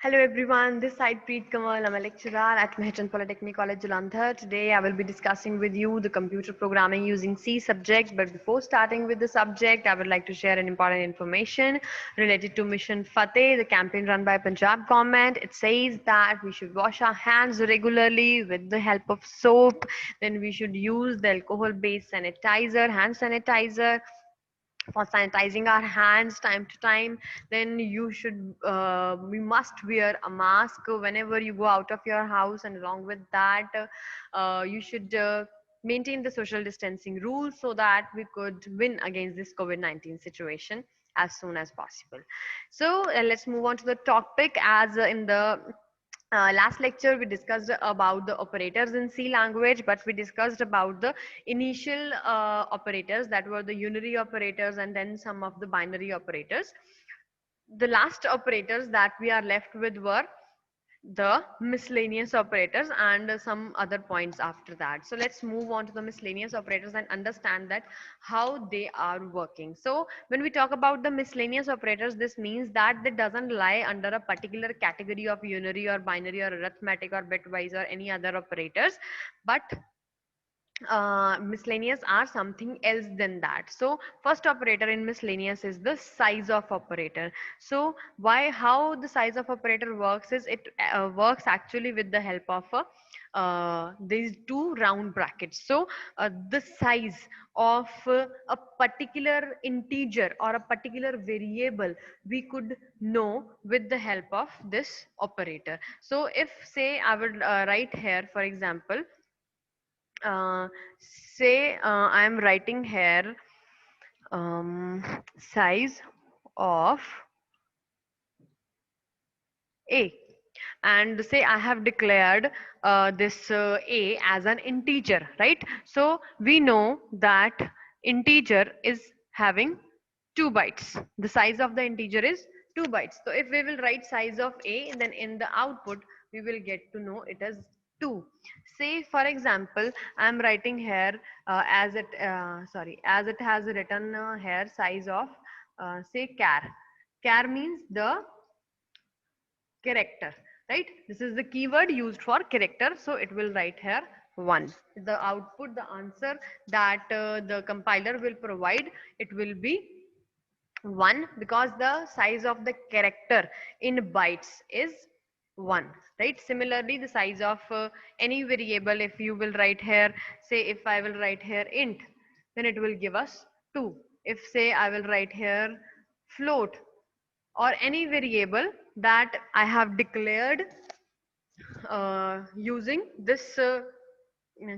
Hello everyone, this side Preet Kamal. I'm a lecturer at Mehchan Polytechnic College, Jalandhar. Today I will be discussing with you the computer programming using C subject. But before starting with the subject, I would like to share an important information related to Mission Fateh, the campaign run by Punjab government. It says that we should wash our hands regularly with the help of soap. Then we should use the alcohol-based sanitizer, hand sanitizer for sanitizing our hands time to time. Then we must wear a mask whenever you go out of your house, and along with that you should maintain the social distancing rules so that we could win against this COVID-19 situation as soon as possible. So let's move on to the topic. As in the last lecture we discussed about the operators in C language, but we discussed about the initial operators, that were the unary operators, and then some of the binary operators. The last operators that we are left with were the miscellaneous operators and some other points after that. So let's move on to the miscellaneous operators and understand that how they are working. So when we talk about the miscellaneous operators, this means that they doesn't lie under a particular category of unary or binary or arithmetic or bitwise or any other operators, but miscellaneous are something else than that. So first operator in miscellaneous is the size of operator. So how the size of operator works is it works actually with the help of these two round brackets. So the size of a particular integer or a particular variable we could know with the help of this operator. So if say I would write here, for example, uh, say I am writing here size of a, and say I have declared this a as an integer, right? So we know that integer is having 2 bytes. The size of the integer is 2 bytes. So if we will write size of a, then in the output we will get to know it as 2. Say for example I am writing here as it has written here size of say char means the character, right? This is the keyword used for character, so it will write here 1. The output, the answer that the compiler will provide, it will be 1, because the size of the character in bytes is 1, right? Similarly, the size of any variable, if you will write here, say if I will write here int, then it will give us 2. If say I will write here float, or any variable that I have declared using this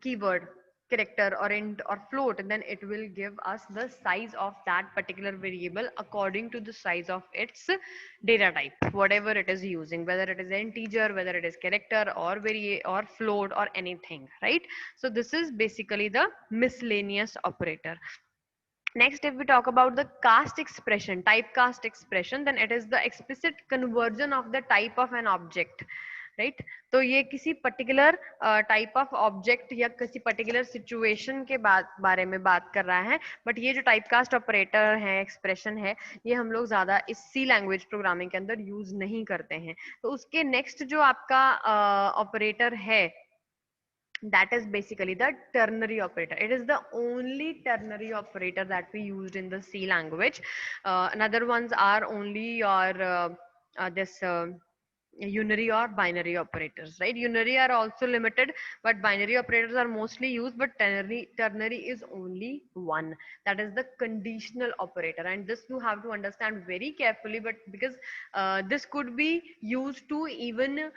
keyword character or int or float, then it will give us the size of that particular variable according to the size of its data type, whatever it is using, whether it is integer, whether it is character or or float or anything, right? So this is basically the miscellaneous operator. Next, if we talk about the cast expression, typecast expression, then it is the explicit conversion of the type of an object, right? तो ये किसी particular type of object या किसी particular situation के बारे में बात कर रहा है, बट ये जो टाइपकास्ट ऑपरेटर है, एक्सप्रेशन है, ये हम लोग ज्यादा इस सी लैंग्वेज प्रोग्रामिंग के अंदर यूज नहीं करते हैं. तो उसके नेक्स्ट जो आपका ऑपरेटर है, that is basically the ternary operator. It is the only ternary operator that we used in the C language. Another ones are only your this unary or binary operators, right? Unary are also limited, but binary operators are mostly used, but ternary is only one. That is the conditional operator, and this you have to understand very carefully, but because this could be used to even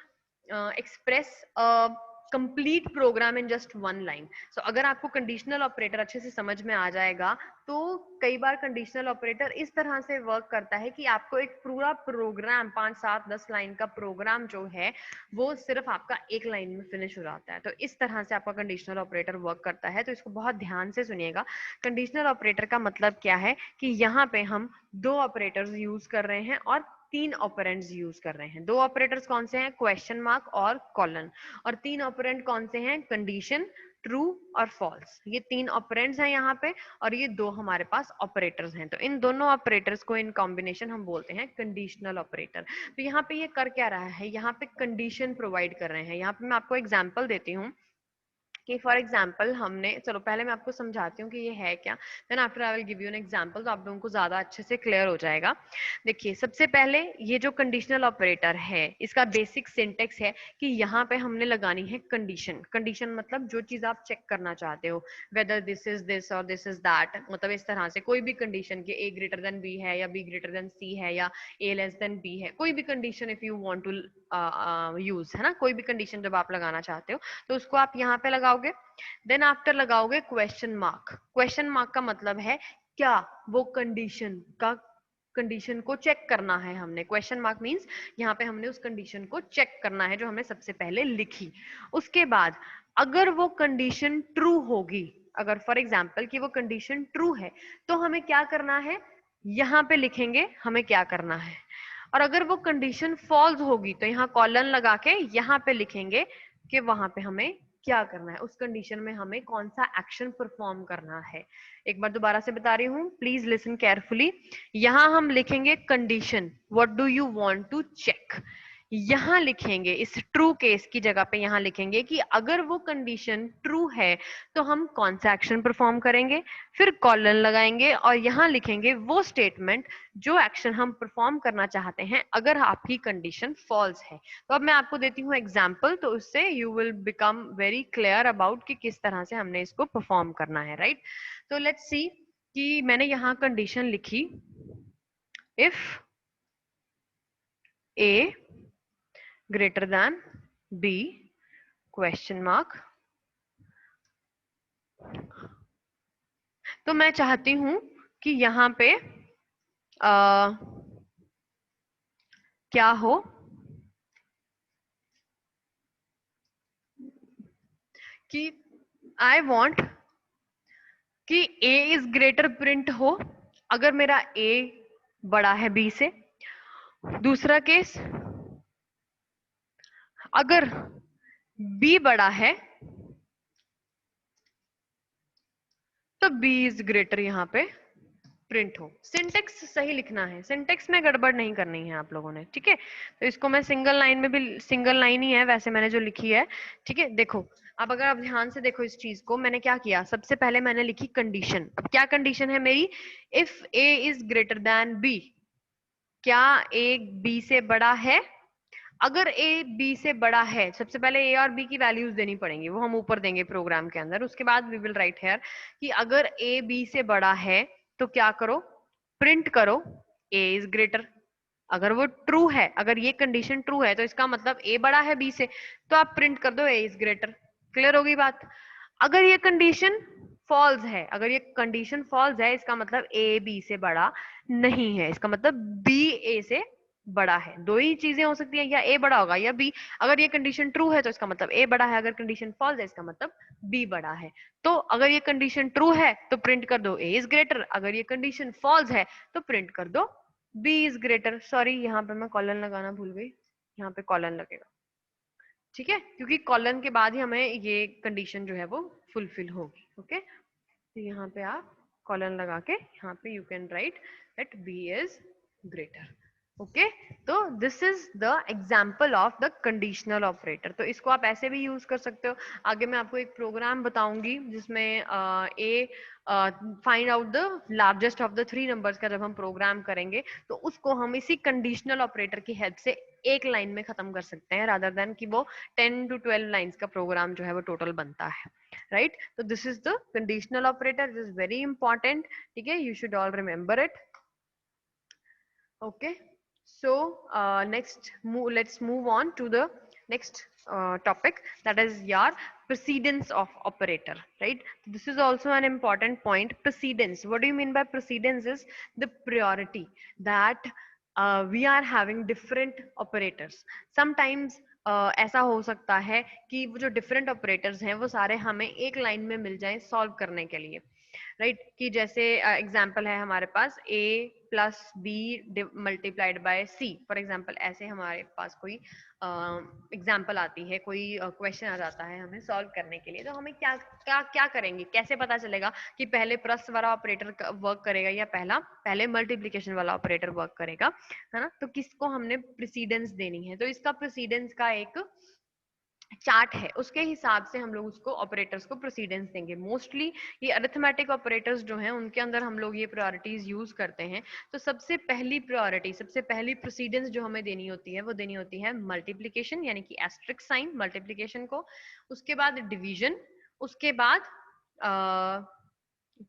express a complete program in just one line. So अगर आपको conditional operator अच्छे से समझ में आ जाएगा, तो कई बार conditional operator इस तरह से वर्क करता है कि आपको एक पूरा प्रोग्राम 5 7 10 लाइन का प्रोग्राम जो है वो सिर्फ आपका एक लाइन में फिनिश हो जाता है. तो इस तरह से आपका कंडीशनल ऑपरेटर वर्क करता है. तो इसको बहुत ध्यान से सुनिएगा. कंडीशनल ऑपरेटर का मतलब क्या है कि यहाँ पे हम 2 ऑपरेटर्स यूज कर रहे हैं और 3 ऑपरेंड्स यूज कर रहे हैं. 2 ऑपरेटर्स कौन से हैं? क्वेश्चन मार्क और कॉलन. और 3 ऑपरेंड कौन से हैं? कंडीशन, ट्रू और फॉल्स, ये 3 ऑपरेंड्स हैं यहाँ पे, और ये 2 हमारे पास ऑपरेटर्स हैं। तो इन दोनों ऑपरेटर्स को इन कॉम्बिनेशन हम बोलते हैं कंडीशनल ऑपरेटर। तो यहाँ पे ये कर क्या रहा है, यहाँ पे कंडीशन प्रोवाइड कर रहे हैं। यहाँ पे मैं आपको एग्जांपल देती हूँ कि फॉर एग्जाम्पल हमने, चलो पहले मैं आपको समझाती हूँ कि ये है क्या, then after I will give you an example, तो आप लोगों को ज्यादा अच्छे से क्लियर हो जाएगा। देखिए सबसे पहले ये जो कंडीशनल ऑपरेटर है इसका बेसिक सिंटेक्स है कि यहाँ पे हमने लगानी है कंडीशन। कंडीशन मतलब जो चीज आप चेक करना चाहते हो, वेदर दिस इज दिस और दिस इज दैट, मतलब इस तरह से कोई भी कंडीशन के ए ग्रेटर देन बी है या बी ग्रेटर देन सी है या ए लेस देन बी है, कोई भी condition if you want to use, है ना, कोई भी कंडीशन जब आप लगाना चाहते हो तो उसको आप यहाँ पे लगाओगे। देन आफ्टर लगाओगे क्वेश्चन मार्क। क्वेश्चन मार्क का मतलब है क्या वो कंडीशन को चेक करना है हमने। क्वेश्चन मार्क मींस यहाँ पे हमने उस कंडीशन को चेक करना है जो हमने सबसे पहले लिखी। उसके बाद अगर वो कंडीशन ट्रू होगी, अगर फॉर एग्जाम्पल कि वो कंडीशन ट्रू है तो हमें क्या करना है, यहाँ पे लिखेंगे हमें क्या करना है। और अगर वो कंडीशन फॉल्स होगी तो यहाँ कॉलन लगा के यहाँ पे लिखेंगे कि वहां पे हमें क्या करना है, उस कंडीशन में हमें कौन सा एक्शन परफॉर्म करना है। एक बार दोबारा से बता रही हूँ, प्लीज लिसन केयरफुली। यहाँ हम लिखेंगे condition, what do you want to check. यहाँ लिखेंगे इस ट्रू केस की जगह पे यहाँ लिखेंगे कि अगर वो कंडीशन ट्रू है तो हम कौन सा एक्शन परफॉर्म करेंगे, फिर कॉलन लगाएंगे और यहाँ लिखेंगे वो स्टेटमेंट जो एक्शन हम परफॉर्म करना चाहते हैं अगर आपकी कंडीशन फॉल्स है। तो अब मैं आपको देती हूँ एग्जाम्पल, तो उससे you will become very clear about कि किस तरह से हमने इसको परफॉर्म करना है, राइट। तो लेट्स सी कि मैंने यहाँ कंडीशन लिखी, if A greater than B question mark. तो मैं चाहती हूं कि यहाँ पे क्या हो कि आई वॉन्ट कि ए इज ग्रेटर प्रिंट हो अगर मेरा ए बड़ा है बी से। दूसरा केस, अगर बी बड़ा है तो बी इज ग्रेटर यहाँ पे प्रिंट हो। सिंटेक्स सही लिखना है, सिंटेक्स में गड़बड़ नहीं करनी है आप लोगों ने, ठीक है। तो इसको मैं सिंगल लाइन में भी, सिंगल लाइन ही है वैसे मैंने जो लिखी है, ठीक है। देखो अब अगर आप ध्यान से देखो इस चीज को, मैंने क्या किया, सबसे पहले मैंने लिखी कंडीशन। अब क्या कंडीशन है मेरी, if A is greater than B, क्या ए बी से बड़ा है। अगर ए बी से बड़ा है, सबसे पहले ए और बी की वैल्यूज देनी पड़ेंगी, वो हम ऊपर देंगे प्रोग्राम के अंदर। उसके बाद वी विल राइट हियर कि अगर ए बी से बड़ा है तो क्या करो, प्रिंट करो ए इज ग्रेटर। अगर वो ट्रू है, अगर ये कंडीशन ट्रू है तो इसका मतलब ए बड़ा है बी से, तो आप प्रिंट कर दो ए इज ग्रेटर। क्लियर होगी बात। अगर ये कंडीशन फॉल्स है, अगर ये कंडीशन फॉल्स है इसका मतलब ए बी से बड़ा नहीं है, इसका मतलब बी ए से बड़ा है। दो ही चीजें हो सकती हैं, या ए बड़ा होगा या बी। अगर ये कंडीशन ट्रू है तो इसका मतलब ए बड़ा है, अगर कंडीशन फॉल्स है इसका मतलब बी बड़ा है। तो अगर ये कंडीशन ट्रू है तो प्रिंट कर दो ए इज ग्रेटर, अगर ये कंडीशन फॉल्स है तो प्रिंट कर दो बी इज ग्रेटर। सॉरी यहाँ पे मैं कॉलन लगाना भूल गई, यहाँ पे कॉलन लगेगा, ठीक है, क्योंकि कॉलन के बाद ही हमें ये कंडीशन जो है वो फुलफिल होगी। ओके, तो यहाँ पे आप कॉलन लगा के यहाँ पे you can write that B is greater. Okay, तो this is the example of the conditional operator. तो इसको आप ऐसे भी यूज कर सकते हो। आगे मैं आपको एक प्रोग्राम बताऊंगी जिसमें a find out the largest of the 3 numbers का जब हम प्रोग्राम करेंगे तो उसको हम इसी कंडीशनल ऑपरेटर की हेल्प से एक लाइन में खत्म कर सकते हैं, रादर देन कि वो 10 to 12 लाइंस का प्रोग्राम जो है वो टोटल बनता है, राइट। तो this is the conditional operator, this is very important, ठीक है, you should all remember it. Okay, so let's move on to the next topic, that is your precedence of operator, right. This is also an important point. Precedence, what do you mean by precedence is the priority that we are having different operators. Sometimes ऐसा हो सकता है कि वो जो different operators हैं वो सारे हमें एक लाइन में मिल जाएं सॉल्व करने के लिए, राइट। कि जैसे एग्जांपल है हमारे पास a plus B multiplied by C. For example ऐसे हमारे पास कोई एग्जाम्पल आती है, कोई क्वेश्चन आ जाता है हमें सॉल्व करने के लिए, तो हमें क्या क्या क्या करेंगे, कैसे पता चलेगा कि पहले प्लस वाला ऑपरेटर वर्क करेगा या पहले मल्टीप्लिकेशन वाला ऑपरेटर वर्क करेगा, है ना। तो किसको हमने प्रेसिडेंस देनी है, तो इसका प्रेसिडेंस का एक चार्ट है, उसके हिसाब से हम लोग उसको ऑपरेटर्स को प्रेसिडेंस देंगे। मोस्टली ये अरिथमेटिक ऑपरेटर्स जो हैं उनके अंदर हम लोग ये प्रायोरिटीज यूज करते हैं। तो सबसे पहली प्रायोरिटी, सबसे पहली प्रेसिडेंस जो हमें देनी होती है वो देनी होती है मल्टीप्लिकेशन, यानी कि एस्ट्रिक साइन मल्टीप्लिकेशन को, उसके बाद डिवीजन, उसके बाद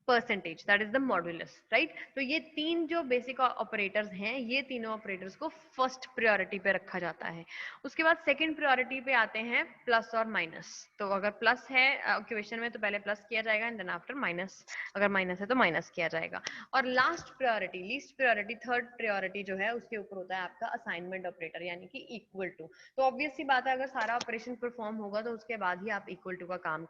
percentage, that is the modulus, right. तो ये तीन जो बेसिक ऑपरेटर्स हैं, ये तीनों ऑपरेटर्स को फर्स्ट प्रायोरिटी पे रखा जाता है। उसके बाद सेकंड प्रायोरिटी पे आते हैं प्लस और माइनस। तो अगर प्लस है इक्वेशन में तो पहले प्लस किया जाएगा एंड देन आफ्टर माइनस, अगर माइनस है तो माइनस किया जाएगा। और last priority, least priority, third priority जो है उसके ऊपर होता है आपका असाइनमेंट ऑपरेटर, यानी कि इक्वल टू। तो ऑब्वियस सी बात है, अगर सारा ऑपरेशन परफॉर्म होगा तो उसके बाद ही आप इक्वल टू का काम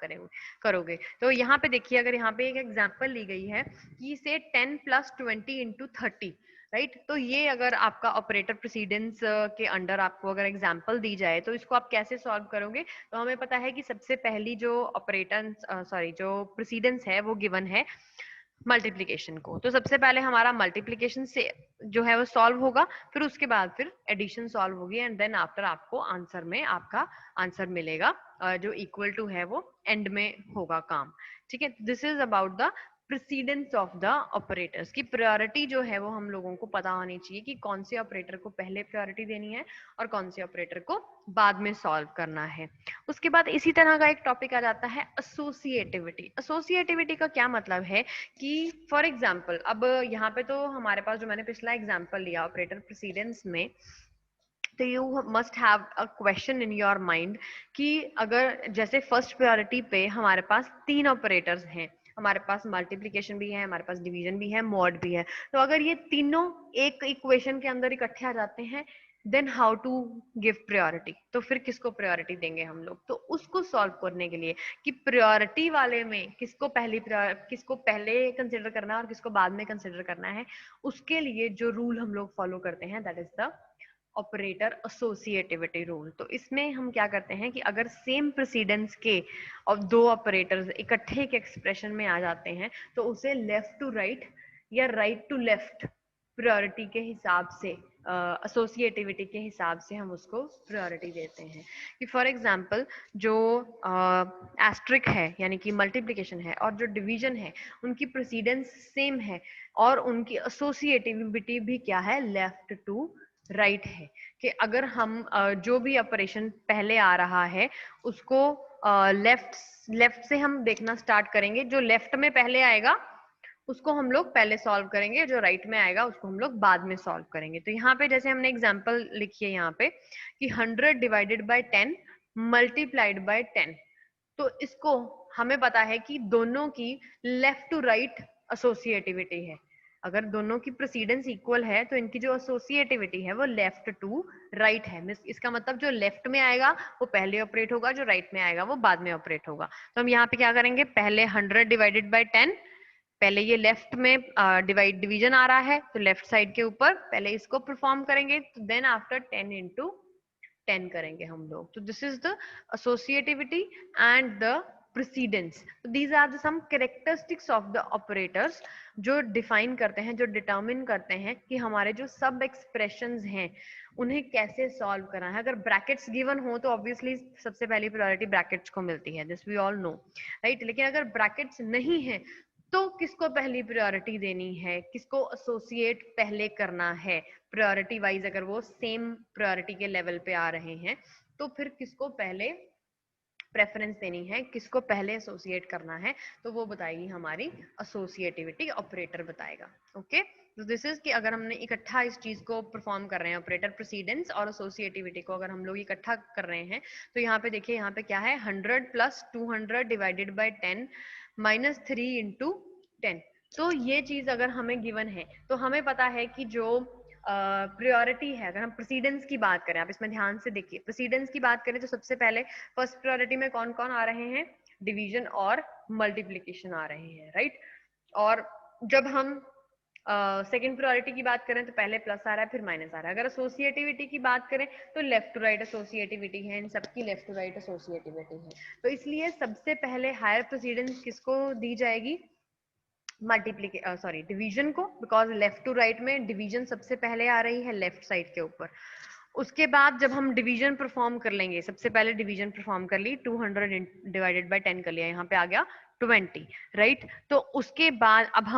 करोगे। तो यहाँ पे देखिए, अगर यहाँ पे एक एग्जांपल ली गई है कि से 10 प्लस 20 इंटू 30, राइट। तो ये अगर आपका ऑपरेटर प्रेसिडेंस के अंडर आपको अगर एग्जांपल दी जाए तो इसको आप कैसे सॉल्व करोगे। तो हमें पता है कि सबसे पहली जो ऑपरेटर जो प्रेसिडेंस है वो गिवन है मल्टीप्लिकेशन को। तो सबसे पहले हमारा मल्टीप्लिकेशन से जो है वो सॉल्व होगा, फिर उसके बाद फिर एडिशन सॉल्व होगी एंड देन आफ्टर आपको आंसर में आपका आंसर मिलेगा, जो इक्वल टू है वो एंड में होगा काम। ठीक है, this is about the precedence of the operators की प्रायोरिटी जो है वो हम लोगों को पता होनी चाहिए कि कौन से ऑपरेटर को पहले प्रायोरिटी देनी है और कौन से ऑपरेटर को बाद में सॉल्व करना है। उसके बाद इसी तरह का एक टॉपिक आ जाता है एसोसिएटिविटी। एसोसिएटिविटी का क्या मतलब है कि फॉर एग्जाम्पल, अब यहाँ पे तो हमारे पास जो मैंने पिछला एग्जाम्पल लिया ऑपरेटर प्रेसिडेंस में, तो you must have a question in your mind कि अगर जैसे फर्स्ट प्रायोरिटी पे हमारे पास तीन ऑपरेटर्स हैं, हमारे पास मल्टीप्लिकेशन भी है, हमारे पास डिवीजन भी है, मॉड भी है, तो अगर ये तीनों एक इक्वेशन के अंदर इकट्ठे आ जाते हैं, then how to give priority, तो फिर किसको प्रायोरिटी देंगे हम लोग। तो उसको सॉल्व करने के लिए कि प्रायोरिटी वाले में किसको पहले कंसिडर करना है और किसको बाद में कंसिडर करना है, उसके लिए जो रूल हम लोग फॉलो करते हैं that is the operator associativity rule. तो इसमें हम क्या करते हैं कि अगर सेम प्रेसिडेंस के और दो ऑपरेटर्स इकट्ठे एक एक्सप्रेशन में आ जाते हैं तो उसे लेफ्ट टू राइट या राइट टू लेफ्ट प्रायोरिटी के हिसाब से, एसोसिएटिविटी के हिसाब से हम उसको प्रायोरिटी देते हैं। कि फॉर एग्जांपल जो एस्ट्रिक है यानी कि मल्टीप्लिकेशन है और जो डिवीजन है, उनकी प्रेसिडेंस सेम है और उनकी एसोसिएटिविटी भी क्या है, लेफ्ट टू राइट है। कि अगर हम जो भी ऑपरेशन पहले आ रहा है उसको लेफ्ट से हम देखना स्टार्ट करेंगे, जो लेफ्ट में पहले आएगा उसको हम लोग पहले सॉल्व करेंगे, जो राइट में आएगा उसको हम लोग बाद में सॉल्व करेंगे। तो यहाँ पे जैसे हमने एग्जांपल लिखी है यहाँ पे कि 100 डिवाइडेड बाय 10 मल्टीप्लाइड बाय 10, तो इसको हमें पता है कि दोनों की लेफ्ट टू राइट एसोसिएटिविटी है। अगर दोनों की प्रेसिडेंस इक्वल है तो इनकी जो एसोसिएटिविटी है वो लेफ्ट टू राइट है। इसका मतलब जो लेफ्ट में आएगा वो पहले ऑपरेट होगा, जो राइट में आएगा वो बाद में ऑपरेट होगा। तो हम यहाँ पे क्या करेंगे, पहले 100 डिवाइडेड बाय 10, पहले ये लेफ्ट में डिवीजन आ रहा है तो लेफ्ट साइड के ऊपर पहले इसको परफॉर्म करेंगे, तो देन आफ्टर 10 इंटू 10 करेंगे हम लोग। तो this is the associativity and the precedence. These are the some characteristics of the operators जो डिफाइन करते हैं, जो डिटरमिन करते हैं कि हमारे जो सब एक्सप्रेशंस हैं उन्हें कैसे सॉल्व करना है। अगर ब्रैकेट्स गिवन हो तो ऑब्वियसली सबसे पहली प्रायोरिटी ब्रैकेट्स को मिलती है, this we all know, right. लेकिन अगर ब्रैकेट्स नहीं है तो किसको पहली प्रायोरिटी देनी है, किसको एसोसिएट पहले करना है प्रायोरिटी वाइज, अगर वो सेम प्रायोरिटी के लेवल पे आ रहे हैं तो फिर किसको पहले प्रेफरेंस देनी है, किसको पहले एसोसिएट करना है, तो वो बताएगी हमारी एसोसिएटिविटी, ऑपरेटर बताएगा। ओके, तो दिस इज कि अगर हमने इकट्ठा इस चीज को परफॉर्म कर रहे हैं, ऑपरेटर प्रेसिडेंस और एसोसिएटिविटी को अगर हम लोग इकट्ठा कर रहे हैं, तो यहाँ पे देखिए यहाँ पे क्या है, 100 plus 200 divided by 10 minus 3 into 10। तो ये चीज अगर हमें गिवन है तो हमें पता है कि जो प्रायोरिटी है, अगर हम प्रेसिडेंस की बात करें, आप इसमें ध्यान से देखिए, प्रेसिडेंस की बात करें तो सबसे पहले फर्स्ट प्रायोरिटी में कौन कौन आ रहे हैं, डिवीजन और मल्टीप्लिकेशन आ रहे हैं, राइट। और जब हम सेकंड प्रायोरिटी की बात करें तो पहले प्लस आ रहा है फिर माइनस आ रहा है। अगर एसोसिएटिविटी की बात करें तो लेफ्ट टू राइट एसोसिएटिविटी है, इन सबकी लेफ्ट टू राइट एसोसिएटिविटी है। तो इसलिए सबसे पहले हायर प्रेसिडेंस किसको दी जाएगी, डिवीजन को, बिकॉज लेफ्ट टू राइट में डिवीजन सबसे पहले आ रही है लेफ्ट साइड के ऊपर। उसके बाद जब हम डिवीजन परफॉर्म कर लेंगे, सबसे पहले डिवीजन परफॉर्म कर ली, 200 डिवाइडेड बाय 10 कर लिया, यहाँ पे आ गया 20, राइट। तो उसके बाद अब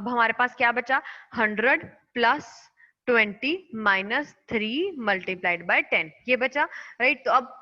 हमारे पास क्या बचा, 100 प्लस 20 माइनस 3 मल्टीप्लाइड बाय 10, ये बचा, राइट। तो अब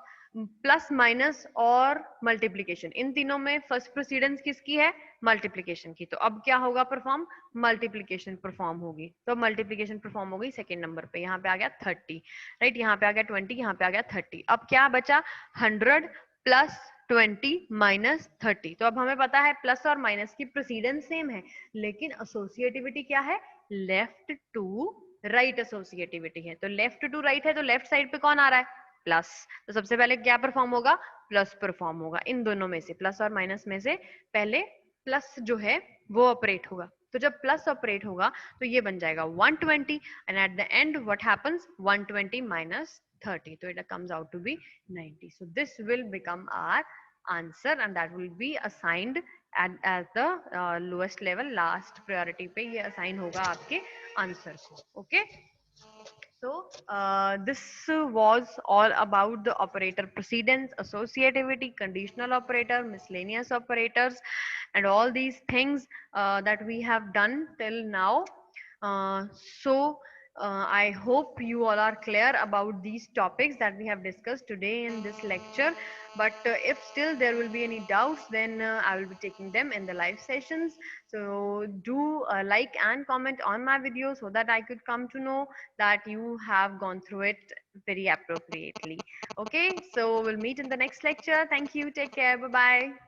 प्लस माइनस और मल्टीप्लीकेशन, इन तीनों में फर्स्ट प्रेसिडेंस किसकी है, मल्टीप्लीकेशन की। तो अब क्या होगा परफॉर्म, मल्टीप्लीकेशन परफॉर्म होगी। तो मल्टीप्लीकेशन परफॉर्म हो गई सेकेंड नंबर पे, यहाँ पे आ गया 30, राइट। यहाँ पे आ गया 20, यहाँ पे आ गया 30। अब क्या बचा, 100 प्लस 20 माइनस 30। तो अब हमें पता है प्लस और माइनस की प्रेसिडेंस सेम है, लेकिन एसोसिएटिविटी क्या है, लेफ्ट टू राइट एसोसिएटिविटी है। तो लेफ्ट टू राइट है तो लेफ्ट साइड पे कौन आ रहा है, प्लस। तो सबसे पहले क्या परफॉर्म होगा, प्लस परफॉर्म होगा। इन दोनों में से, प्लस और माइनस में से पहले प्लस जो है वो ऑपरेट होगा। तो जब प्लस ऑपरेट होगा तो ये बन जाएगा 120, and at the end what happens, 120 minus 30, तो it comes out to be 90. So this will become our answer and that will be assigned as the lowest level, last priority पे ये assign होगा आपके आंसर को, okay. So this was all about the operator precedence, associativity, conditional operator, miscellaneous operators, and all these things that we have done till now. Uh, so I hope you all are clear about these topics that we have discussed today in this lecture. But if still there will be any doubts, then I will be taking them in the live sessions. So do like and comment on my video so that I could come to know that you have gone through it very appropriately. Okay, so we'll meet in the next lecture. Thank you. Take care. Bye bye.